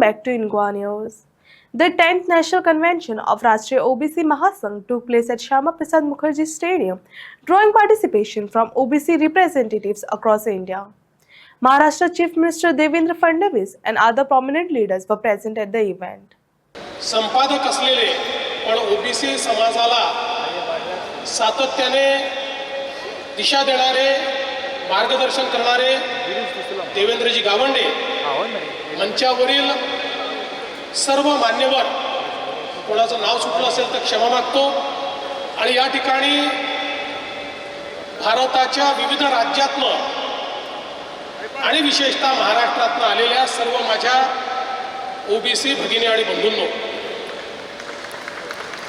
back to Ingwa News. The 10th National Convention of Rashtriya OBC Mahasangh took place at Shyama Prasad Mukherjee Stadium, drawing participation from OBC representatives across India. Maharashtra Chief Minister Devendra Fadnavis and other prominent leaders were present at the event. संपादक असलेले पण OBC समाजाला सातत्याने दिशा देणारे मार्गदर्शन करणारे देवेंद्रजी गावंडे मंचावरील सर्व मान्यवर कोणाचं नाव सुटलं असेल तर क्षमा मागतो आणि या ठिकाणी भारताच्या विविध राज्यातनं आणि विशेषतः महाराष्ट्रातनं आलेल्या सर्व माझ्या ओबीसी भगिनी आणि बंधूंनो,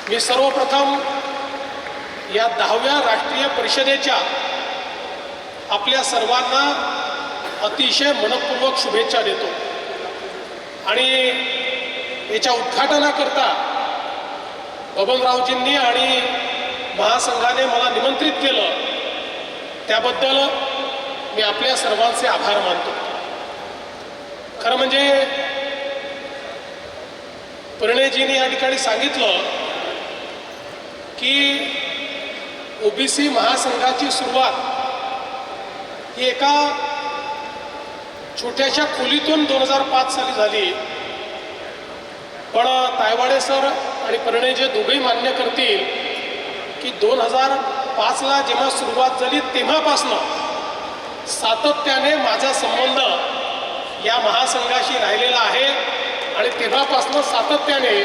मी सर्वप्रथम या 10व्या राष्ट्रीय परिषदेच्या आपल्या सर्वांना अतिशय मनपूर्वक शुभेच्छा देतो आणि याच्या उद्घाटनाकरता बबनरावजींनी आणि महासंघाने मला निमंत्रित केलं त्याबद्दल मी आपल्या सर्वांचे आभार मानतो. खरं म्हणजे परिणयजींनी या ठिकाणी सांगितलं की ओबीसी महासंघाची सुरुवात ही एका छोट्याशा खोलीतून 2005 साली झाली, पण तायवाडे सर आणि परिणयजी दोघेही मान्य करतील की 2005ला जेव्हा सुरुवात झाली तेव्हापासनं सातत्याने माझा संबंध या महासंघाशी राहिलेला आहे आणि तेव्हापासनं सातत्याने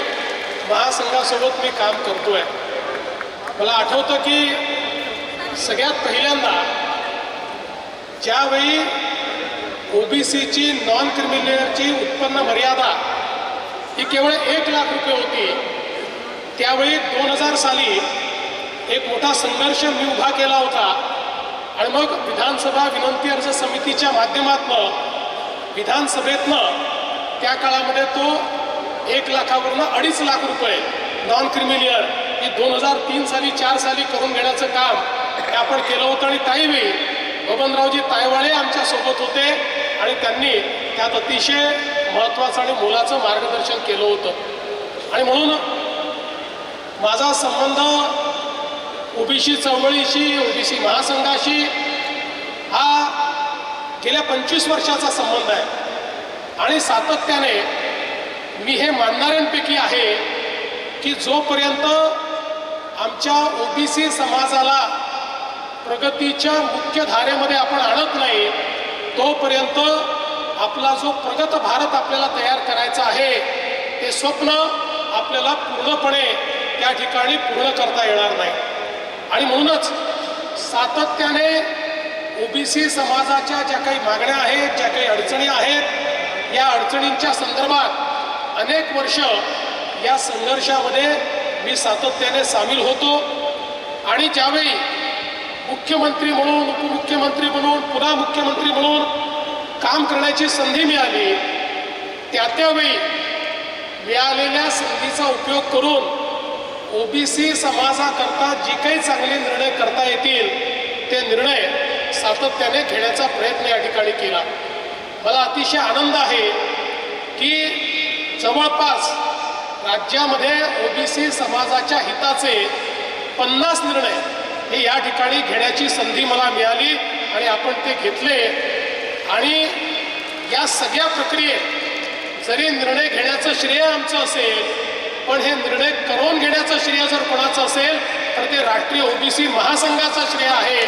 महासंघासोबत मी काम करतोय. मला आठवतं की सगळ्यात पहिल्यांदा ज्यावेळी ओबीसीची नॉन क्रिमिनलची उत्पन्न मर्यादा ही केवळ 1 लाख रुपये होती, त्यावेळी 2000 साली एक मोठा संघर्ष मी उभा केला होता आणि मग विधानसभा विनंती अर्ज समितीच्या माध्यमातून विधानसभेतनं त्या काळामध्ये तो 1 लाखावरनं 2.5 लाख रुपये नॉन क्रिमिलियर ही 2003 साली 4 साली करून घेण्याचं काम हे आपण केलं होतं आणि त्यावेळी बबनरावजी तायवाळे आमच्या सोबत होते आणि त्यांनी त्यात अतिशय महत्त्वाचं आणि मोलाचं मार्गदर्शन केलं होतं. आणि म्हणून माझा संबंध ओबीसी चळवळीशी ओबीसी महासंघाशी हा गेल्या 25 वर्षाचा संबंध आहे आणि सातत्याने मी हे मानणाऱ्यांपैकी आहे की जोपर्यंत आमच्या ओबीसी समाजाला प्रगतीच्या मुख्य धारेमध्ये आपण आणत नाही तोपर्यंत आपला जो प्रगत भारत आपल्याला तयार करायचा आहे ते स्वप्न आपल्याला पूर्णपणे त्या ठिकाणी पूर्ण करता येणार नाही. आणि म्हणूनच सातत्याने ओबीसी समाजाच्या ज्या काही मागण्या आहेत, ज्या काही अडचणी आहेत, या अडचणींच्या संदर्भात अनेक वर्ष या संघर्षामध्ये मी सातत्याने सामील होतो आणि ज्यावेळी मुख्यमंत्री म्हणून उपमुख्यमंत्री म्हणून पुन्हा मुख्यमंत्री म्हणून काम करण्याची संधी मिळाली त्यावेळी मिळालेल्या संधीचा उपयोग करून ओबीसी समाजाकरता जे काही चांगले निर्णय करता येतील ते निर्णय सातत्याने घेण्याचा प्रयत्न या ठिकाणी केला. मला अतिशय आनंद आहे की जवळपास राज्यामध्ये ओबीसी समाजाच्या हिताचे 50 निर्णय हे या ठिकाणी घेण्याची संधी मला मिळाली आणि आपण ते घेतले. आणि या सगळ्या प्रक्रियेत जरी निर्णय घेण्याचं श्रेय आमचं असेल पण हे निर्णय करून घेण्याचं श्रेय जर कोणाचं असेल तर ते राष्ट्रीय ओबीसी महासंघाचं श्रेय आहे.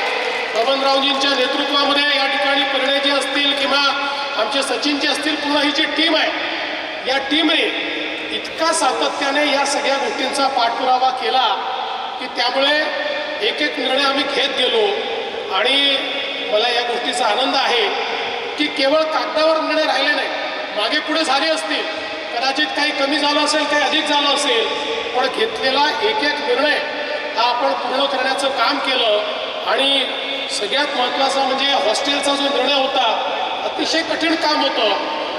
बबनरावजींच्या नेतृत्वामध्ये या ठिकाणी परिणयजी असतील किंवा आमचे सचिनजी असतील, पुन्हा ही जी टीम आहे या टीमने इतका सातत्याने या सगळ्या गोष्टींचा पाठपुरावा केला की त्यामुळे एक एक निर्णय आम्ही घेत गेलो. आणि मला या गोष्टीचा आनंद आहे की केवळ कागदावर निर्णय राहिले नाही, मागे पुढे झाले असतील, कदाचित काही कमी झालं असेल, काही अधिक झालं असेल, पण घेतलेला एक एक निर्णय हा आपण पूर्ण करण्याचं काम केलं. आणि सगळ्यात महत्त्वाचं म्हणजे हॉस्टेलचा जो निर्णय होता अतिशय कठीण काम होतं,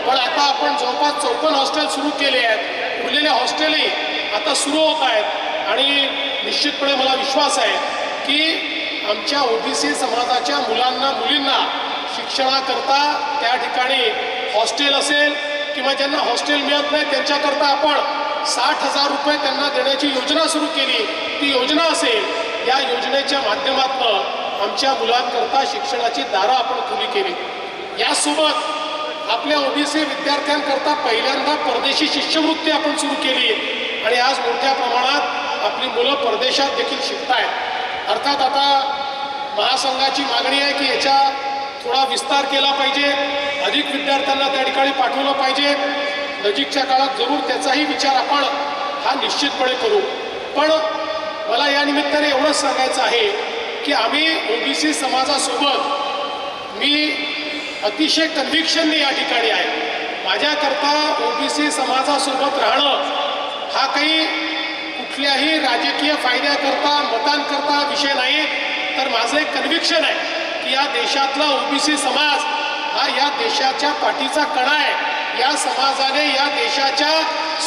पण आता आपण जवळपास 54 हॉस्टेल सुरू केले आहेत. उरलेले हॉस्टेलही आता सुरू होत आहेत आणि निश्चितपणे मला विश्वास आहे की आमच्या ओबीसी समाजाच्या मुलांना मुलींना शिक्षणाकरता त्या ठिकाणी हॉस्टेल असेल किंवा ज्यांना हॉस्टेल मिळत नाही त्यांच्याकरता आपण 60,000 रुपये त्यांना देण्याची योजना सुरू केली. ती योजना असेल, या योजनेच्या माध्यमातून आमच्या मुलांकरता शिक्षणाची दारं आपण खुली केली. यासोबत आपल्या ओबीसी विद्यार्थ्यांकरता पहिल्यांदा परदेशी शिष्यवृत्ती आपण सुरू केली आणि आज मोठ्या प्रमाणात आपली मुलं परदेशात देखील शिकतायत. अर्थात आता महासंघाची मागणी आहे की याच्या थोडा विस्तार केला पाहिजे, अधिक विद्यार्थ्यांना त्या ठिकाणी पाठवलं पाहिजे. नजीकच्या काळात जरूर त्याचाही विचार आपण हा निश्चितपणे करू. पण मला या निमित्ताने एवढंच सांगायचं आहे की आम्ही ओबीसी समाजासोबत मी अतिशय कन्व्हिक्शनने या ठिकाणी आहे. माझ्याकरता ओबीसी समाजासोबत राहणं हा काही कुठल्याही राजकीय फायद्याकरता मतांकरता विषय नाही, तर माझं एक कन्व्हिक्शन आहे की या देशातला ओबीसी समाज हा या देशाच्या पाठीचा कणा आहे. या समाजाने या देशाच्या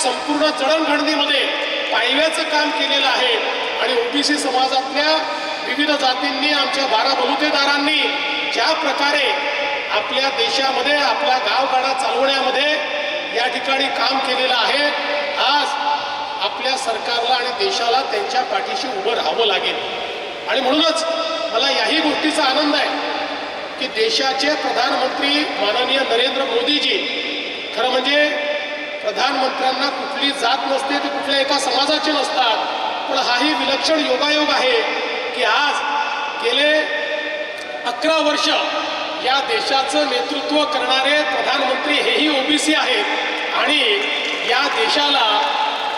संपूर्ण जडणघडणीमध्ये पायव्याचं काम केलेलं आहे आणि ओबीसी समाजातल्या विविध जातींनी, आमच्या 12 बलुतेदारांनी ज्या प्रकारे आपल्या देशामध्ये आपला गावगाडा चालवण्यामध्ये या ठिकाणी काम केलेलं आहे, आज आपल्या सरकारला आणि देशाला त्यांच्या पाठीशी उभं राहावं लागेल. आणि म्हणूनच मला याही गोष्टीचा आनंद आहे की देशाचे प्रधानमंत्री माननीय नरेंद्र मोदीजी, खरं म्हणजे प्रधानमंत्र्यांना कुठली जात नसते, ते कुठल्या एका समाजाचे नसतात, पण हाही विलक्षण योगायोग आहे की आज गेले 11 वर्ष या देशाचं नेतृत्व करणारे प्रधानमंत्री हेही ओबीसी आहेत आणि या देशाला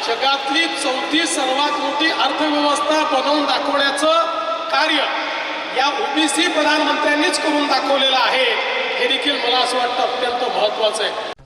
जगातली 4थी सर्वात मोठी अर्थव्यवस्था बनवून दाखवण्याचं कार्य या ओबीसी प्रधानमंत्र्यांनीच करून दाखवलेलं आहे. हे देखील मला असं वाटतं अत्यंत महत्त्वाचं आहे.